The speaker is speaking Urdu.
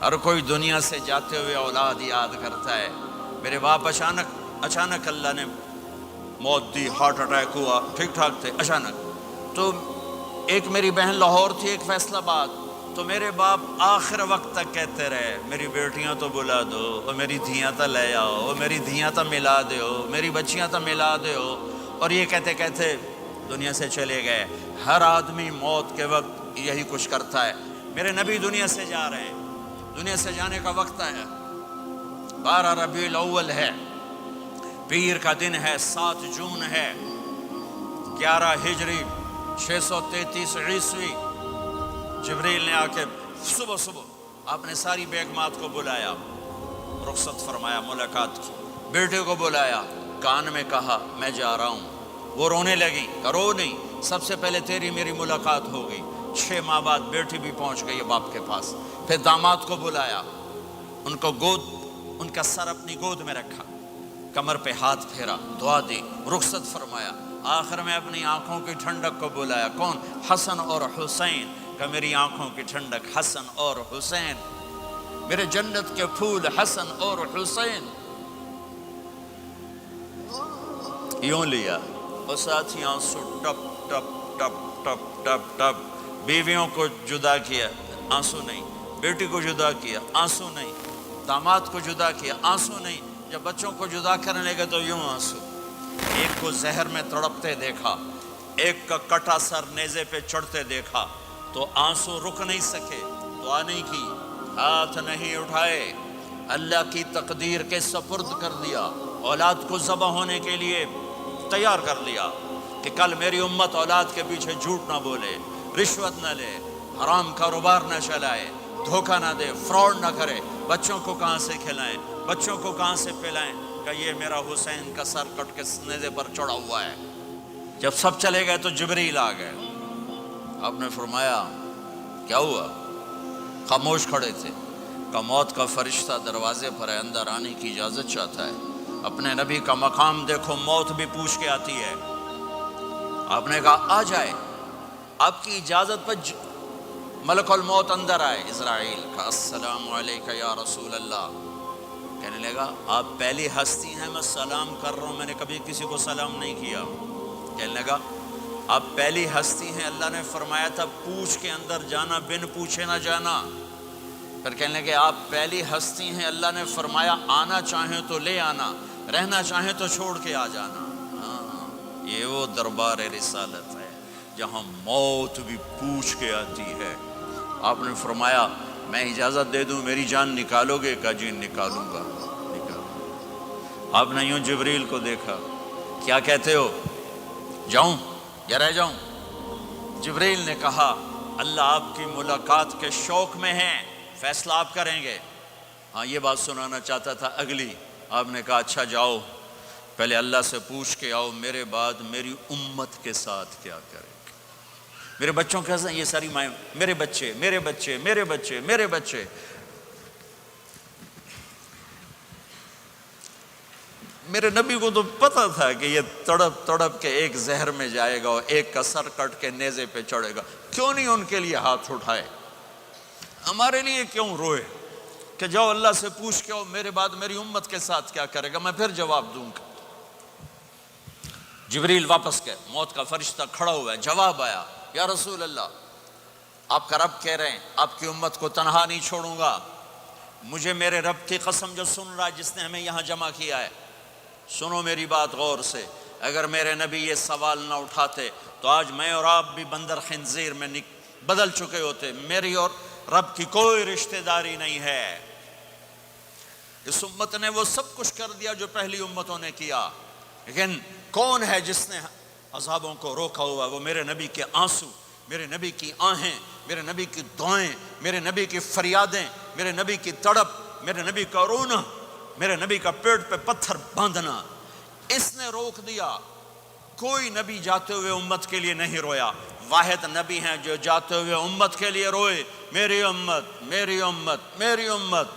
ہر کوئی دنیا سے جاتے ہوئے اولاد یاد کرتا ہے۔ میرے باپ اچانک اللہ نے موت دی، ہارٹ اٹیک ہوا، ٹھیک ٹھاک تھے، اچانک۔ تو ایک میری بہن لاہور تھی، ایک فیصل آباد، تو میرے باپ آخر وقت تک کہتے رہے میری بیٹیاں تو بلا دو، اور میری دھیاں تو لے آؤ، اور میری دھیاں تو ملا دیو، میری بچیاں تو ملا دیو، اور یہ کہتے کہتے دنیا سے چلے گئے۔ ہر آدمی موت کے وقت یہی کچھ کرتا ہے۔ میرے نبی دنیا سے جا رہے ہیں، دنیا سے جانے کا وقت ہے، 12 ربیع الاول ہے، پیر کا دن ہے، 7 جون ہے، 11 ہجری 633 عیسوی۔ جبریل نے آ کے صبح آپ نے ساری بیگمات کو بلایا، رخصت فرمایا، ملاقات کی، بیٹے کو بلایا، کان میں کہا میں جا رہا ہوں۔ وہ رونے لگی، رو نہیں، سب سے پہلے تیری میری ملاقات ہو گئی۔ 6 ماہ بعد بیٹی بھی پہنچ گئی باپ کے پاس۔ پھر داماد کو بلایا، ان کا سر اپنی گود میں رکھا، کمر پہ ہاتھ پھیرا، دعا دی، رخصت فرمایا۔ آخر میں اپنی آنکھوں کی ٹھنڈک کو بلایا، کون؟ حسن اور حسین، کہ میری آنکھوں کی ٹھنڈک حسن اور حسین، میرے جنت کے پھول حسن اور حسین۔ یوں لیا اور ساتھ ہی آنسو ٹپ ٹپ ٹپ ٹپ ٹپ ٹپ۔ بیویوں کو جدا کیا، آنسو نہیں، بیٹی کو جدا کیا، آنسو نہیں، داماد کو جدا کیا، آنسو نہیں، جب بچوں کو جدا کرنے لگے تو یوں آنسو۔ ایک کو زہر میں تڑپتے دیکھا، ایک کا کٹا سر نیزے پہ چڑھتے دیکھا، تو آنسو رک نہیں سکے، دعا نہیں کی، ہاتھ نہیں اٹھائے، اللہ کی تقدیر کے سپرد کر دیا، اولاد کو ذبح ہونے کے لیے تیار کر لیا کہ کل میری امت اولاد کے پیچھے جھوٹ نہ بولے، رشوت نہ لے، حرام کاروبار نہ چلائے، دھوکہ نہ دے، فراڈ نہ کرے، بچوں کو کہاں سے کھلائیں، بچوں کو کہاں سے پلائیں، کہ یہ میرا حسین کا سر کٹ کے نیزے پر چڑھا ہوا ہے۔ جب سب چلے گئے تو جبریل آ گئے۔ آپ نے فرمایا کیا ہوا؟ خاموش کھڑے تھے، کہ موت کا فرشتہ دروازے پر ہے، اندر آنے کی اجازت چاہتا ہے۔ اپنے نبی کا مقام دیکھو، موت بھی پوچھ کے آتی ہے۔ آپ نے کہا آ جائے، آپ کی اجازت پر ملک الموت اندر آئے۔ اسرائیل کا السلام علیکہ یا رسول اللہ، کہنے لگا آپ پہلی ہستی ہیں، میں سلام کر رہا ہوں، میں نے کبھی کسی کو سلام نہیں کیا۔ کہنے لگا آپ پہلی ہستی ہیں، اللہ نے فرمایا تھا پوچھ کے اندر جانا، بن پوچھے نہ جانا۔ پھر کہنے لگے آپ پہلی ہستی ہیں، اللہ نے فرمایا آنا چاہیں تو لے آنا، رہنا چاہیں تو چھوڑ کے آ جانا۔ ہاں، یہ وہ دربار رسالت ہے جہاں موت بھی پوچھ کے آتی ہے۔ آپ نے فرمایا میں اجازت دے دوں میری جان نکالو گے؟ کہ جی نکالوں گا، نکالوں۔ آپ نے یوں جبریل کو دیکھا، کیا کہتے ہو، جاؤں یا رہ جاؤں؟ جبریل نے کہا اللہ آپ کی ملاقات کے شوق میں ہیں، فیصلہ آپ کریں گے۔ ہاں یہ بات سنانا چاہتا تھا اگلی۔ آپ نے کہا اچھا جاؤ، پہلے اللہ سے پوچھ کے آؤ میرے بعد میری امت کے ساتھ کیا کرے، میرے بچوں کے ساتھ۔ یہ ساری مائیں، میرے بچے میرے بچے میرے بچے میرے بچے۔ میرے نبی کو تو پتا تھا کہ یہ تڑپ تڑپ کے ایک زہر میں جائے گا اور ایک کا سر کٹ کے نیزے پہ چڑھے گا، کیوں نہیں ان کے لیے ہاتھ اٹھائے؟ ہمارے لیے کیوں روئے کہ جاؤ اللہ سے پوچھ کے آؤ میرے بعد میری امت کے ساتھ کیا کرے گا، میں پھر جواب دوں گا۔ جبریل واپس گئے، موت کا فرشتہ کھڑا ہوا ہے، جواب آیا یا رسول اللہ آپ کا رب کہہ رہے ہیں آپ کی امت کو تنہا نہیں چھوڑوں گا، مجھے میرے رب کی قسم جو سن رہا ہے جس نے ہمیں یہاں جمع کیا ہے، سنو میری بات غور سے، اگر میرے نبی یہ سوال نہ اٹھاتے تو آج میں اور آپ بھی بندر خنزیر میں بدل چکے ہوتے۔ میری اور رب کی کوئی رشتہ داری نہیں ہے۔ اس امت نے وہ سب کچھ کر دیا جو پہلی امتوں نے کیا، لیکن کون ہے جس نے عذابوں کو روکا ہوا؟ وہ میرے نبی کے آنسو، میرے نبی کی آہیں، میرے نبی کی دعائیں، میرے نبی کی فریادیں، میرے نبی کی تڑپ، میرے نبی کا رونا، میرے نبی کا پیٹ پہ پتھر باندھنا، اس نے روک دیا۔ کوئی نبی جاتے ہوئے امت کے لیے نہیں رویا، واحد نبی ہیں جو جاتے ہوئے امت کے لیے روئے، میری امت میری امت میری امت۔